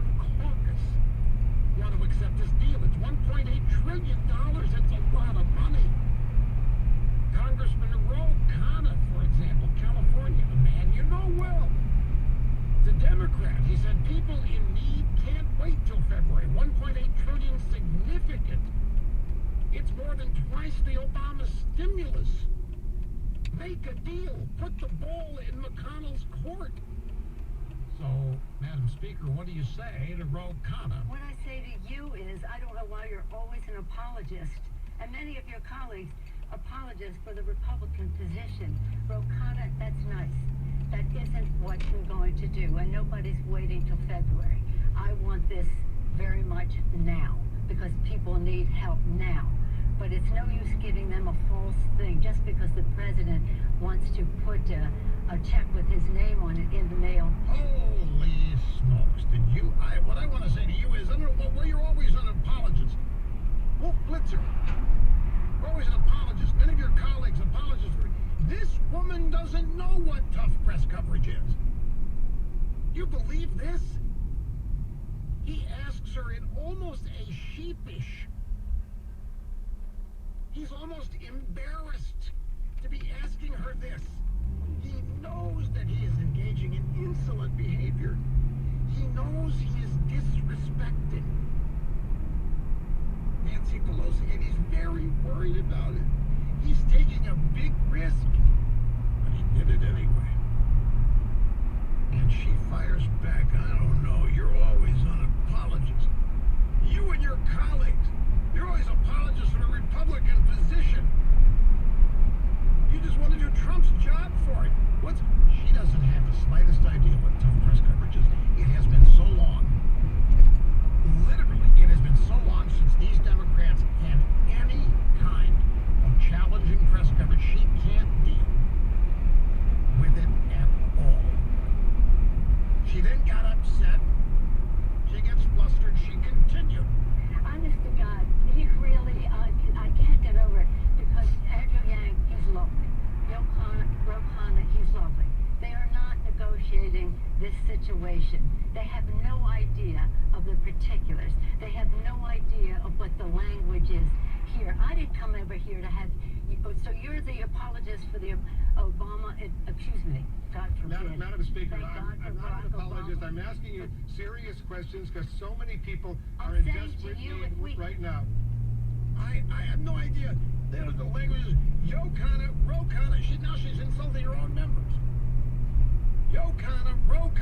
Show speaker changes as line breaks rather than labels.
Republican caucus want to accept this deal. It's $1.8 trillion. It's a lot of money. Congressman Rhode, for example, California, a man you know well. The Democrat, he said people in need can't wait till February. $1.8 trillion, significant. It's more than twice the Obama stimulus. Make a deal. Put the ball in McConnell's court. So, Madam Speaker, what do you say to Rhode?
What I say to you is, I don't know why you're always an apologist, and many of your colleagues apologize for the Republican position. Rhode, that's nice. That isn't what you're going to do, and nobody's waiting till February. I want this very much now, because people need help now. But it's no use giving them a false thing just because the president wants to put a check with his name on it in the mail.
Holy smokes. What I want to say to you is, I don't know, well, you're always an apologist. Wolf Blitzer, always an apologist. Many of your colleagues apologize for this woman doesn't know what tough press coverage is. You believe this? He asks her in almost a sheepish, he's almost embarrassed to be asking her this. He knows that he is engaging in insolent behavior. He knows he is disrespecting Nancy Pelosi, and he's very worried about it. He's taking a big risk, but he did it anyway. And she fires back, I don't know, you're always an apologist. You and your colleagues, you're always apologists for the Republican position. You just want to do Trump's job for it. She doesn't have the slightest idea what tough press coverage is. It has been so long. Literally, it has been so long since these Democrats had any kind of challenging press coverage. She can't deal with it at all. She then got upset. She gets flustered. She continued.
Honest to God, he really, I can't get over it because Andrew Yang, he's lovely. Ro, he's lovely. They are not negotiating this situation. They have no idea of the particulars. They have no idea of what the language is here. I didn't come over here to have, so you're the apologist for the Obama, excuse me, God forbid.
Madam Speaker,
I'm
not an apologist. I'm asking you serious questions because so many people are in desperate need right now.
I have no idea. The language is Ro, she's insulting her own members. Ro,